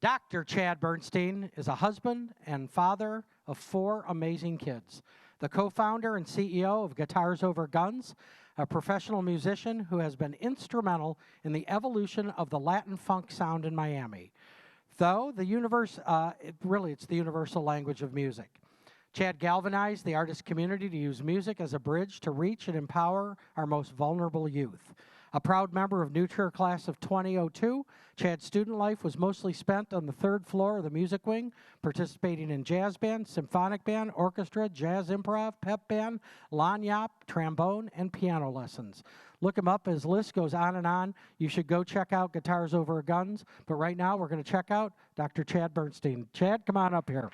Dr. Chad Bernstein is a husband and father of 4 amazing kids, the co-founder and CEO of Guitars Over Guns, a professional musician who has been instrumental in the evolution of the Latin funk sound in Miami. Though the it's the universal language of music. Chad galvanized the artist community to use music as a bridge to reach and empower our most vulnerable youth. A proud member of New Trier class of 2002, Chad's student life was mostly spent on the 3rd floor of the music wing, participating in jazz band, symphonic band, orchestra, jazz improv, pep band, lagniappe, trombone, and piano lessons. Look him up, his list goes on and on. You should go check out Guitars Over Guns, but right now we're going to check out Dr. Chad Bernstein. Chad, come on up here.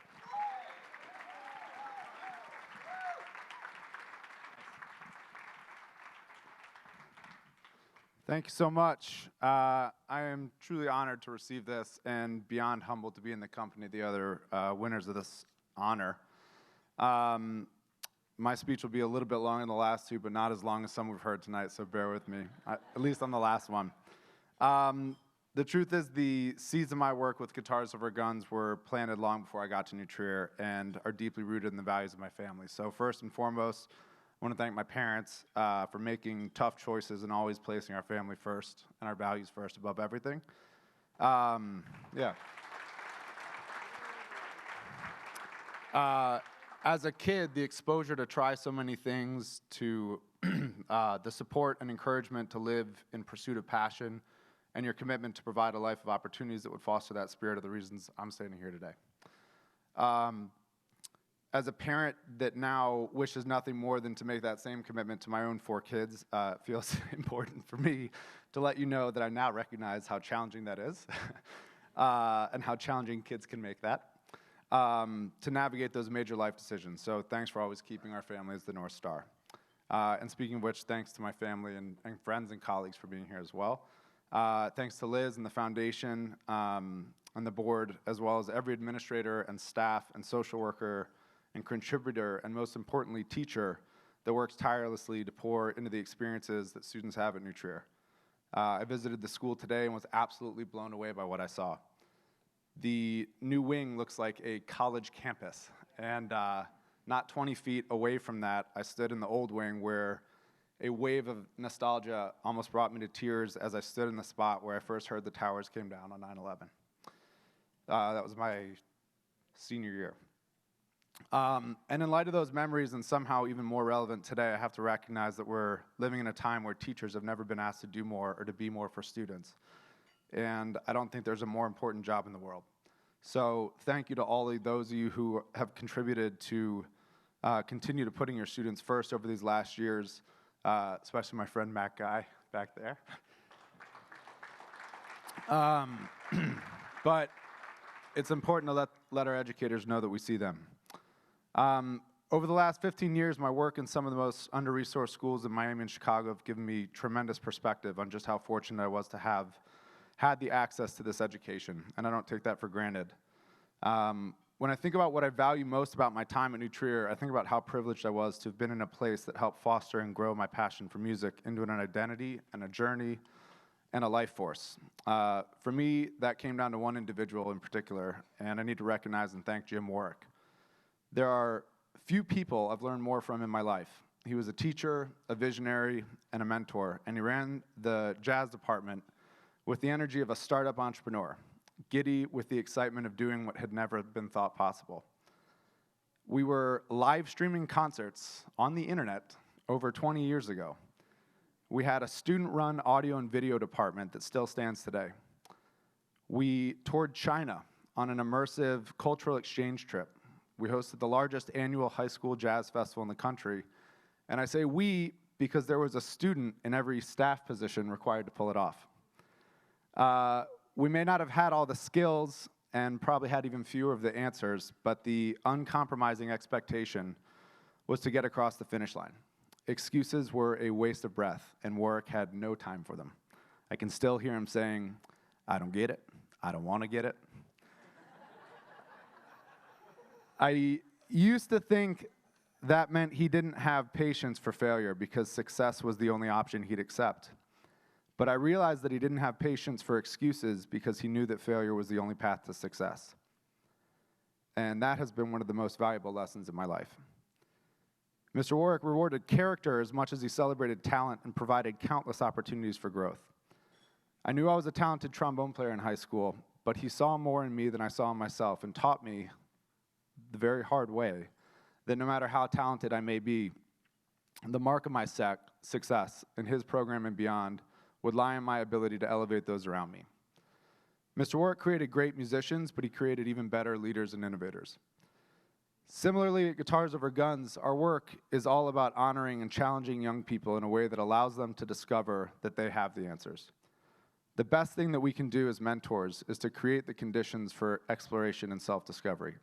Thank you so much. I am truly honored to receive this and beyond humbled to be in the company of the other winners of this honor. My speech will be a little bit longer than the last 2, but not as long as some we've heard tonight, so bear with me, at least on the last one. The truth is the seeds of my work with Guitars Over Guns were planted long before I got to New Trier and are deeply rooted in the values of my family. So first and foremost, I want to thank my parents for making tough choices and always placing our family first and our values first above everything. As a kid, the exposure to try so many things, to the support and encouragement to live in pursuit of passion, and your commitment to provide a life of opportunities that would foster that spirit are the reasons I'm standing here today. As a parent that now wishes nothing more than to make that same commitment to my own 4 kids, it feels important for me to let you know that I now recognize how challenging that is and how challenging kids can make that to navigate those major life decisions. So thanks for always keeping our family as the North Star. And speaking of which, thanks to my family and friends and colleagues for being here as well. Thanks to Liz and the foundation and the board, as well as every administrator and staff and social worker and contributor, and most importantly, teacher that works tirelessly to pour into the experiences that students have at New Trier. I visited the school today and was absolutely blown away by what I saw. The new wing looks like a college campus, and not 20 feet away from that, I stood in the old wing where a wave of nostalgia almost brought me to tears as I stood in the spot where I first heard the towers came down on 9/11. That was my senior year. And in light of those memories, and somehow even more relevant today, I have to recognize that we're living in a time where teachers have never been asked to do more or to be more for students. And I don't think there's a more important job in the world. So thank you to all of those of you who have contributed to continue to putting your students first over these last years, especially my friend Matt Guy back there. But it's important to let our educators know that we see them. Over the last 15 years, my work in some of the most under-resourced schools in Miami and Chicago have given me tremendous perspective on just how fortunate I was to have had the access to this education, and I don't take that for granted. When I think about what I value most about my time at New Trier, I think about how privileged I was to have been in a place that helped foster and grow my passion for music into an identity and a journey and a life force. For me, that came down to one individual in particular, and I need to recognize and thank Jim Warwick. There are few people I've learned more from in my life. He was a teacher, a visionary, and a mentor, and he ran the jazz department with the energy of a startup entrepreneur, giddy with the excitement of doing what had never been thought possible. We were live streaming concerts on the internet over 20 years ago. We had a student-run audio and video department that still stands today. We toured China on an immersive cultural exchange trip. We hosted the largest annual high school jazz festival in the country. And I say we because there was a student in every staff position required to pull it off. We may not have had all the skills and probably had even fewer of the answers, but the uncompromising expectation was to get across the finish line. Excuses were a waste of breath, and Warwick had no time for them. I can still hear him saying, "I don't get it. I don't want to get it." I used to think that meant he didn't have patience for failure because success was the only option he'd accept. But I realized that he didn't have patience for excuses because he knew that failure was the only path to success. And that has been one of the most valuable lessons in my life. Mr. Warwick rewarded character as much as he celebrated talent and provided countless opportunities for growth. I knew I was a talented trombone player in high school, but he saw more in me than I saw in myself and taught me the very hard way that no matter how talented I may be, the mark of my success in his program and beyond would lie in my ability to elevate those around me. Mr. Warwick created great musicians, but he created even better leaders and innovators. Similarly, at Guitars Over Guns, our work is all about honoring and challenging young people in a way that allows them to discover that they have the answers. The best thing that we can do as mentors is to create the conditions for exploration and self-discovery.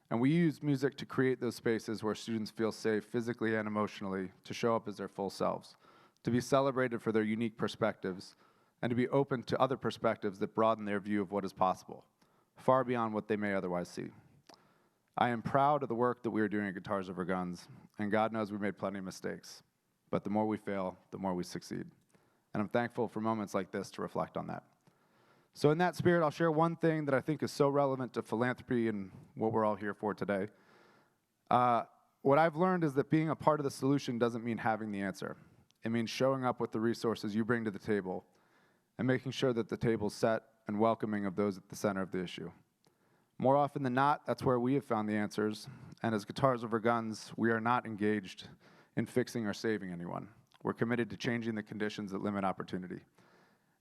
And we use music to create those spaces where students feel safe physically and emotionally to show up as their full selves, to be celebrated for their unique perspectives, and to be open to other perspectives that broaden their view of what is possible, far beyond what they may otherwise see. I am proud of the work that we are doing at Guitars Over Guns, and God knows we made plenty of mistakes. But the more we fail, the more we succeed. And I'm thankful for moments like this to reflect on that. So in that spirit, I'll share one thing that I think is so relevant to philanthropy and what we're all here for today. What I've learned is that being a part of the solution doesn't mean having the answer. It means showing up with the resources you bring to the table and making sure that the table's set and welcoming of those at the center of the issue. More often than not, that's where we have found the answers, and as Guitars Over Guns, we are not engaged in fixing or saving anyone. We're committed to changing the conditions that limit opportunity.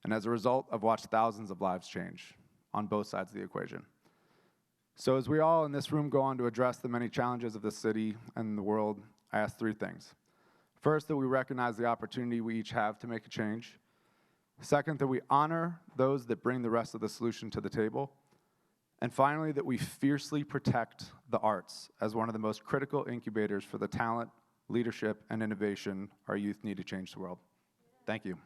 And as a result, I've watched thousands of lives change on both sides of the equation. So as we all in this room go on to address the many challenges of the city and the world, I ask three things. First, that we recognize the opportunity we each have to make a change. Second, that we honor those that bring the rest of the solution to the table. And finally, that we fiercely protect the arts as one of the most critical incubators for the talent, leadership, and innovation our youth need to change the world. Thank you.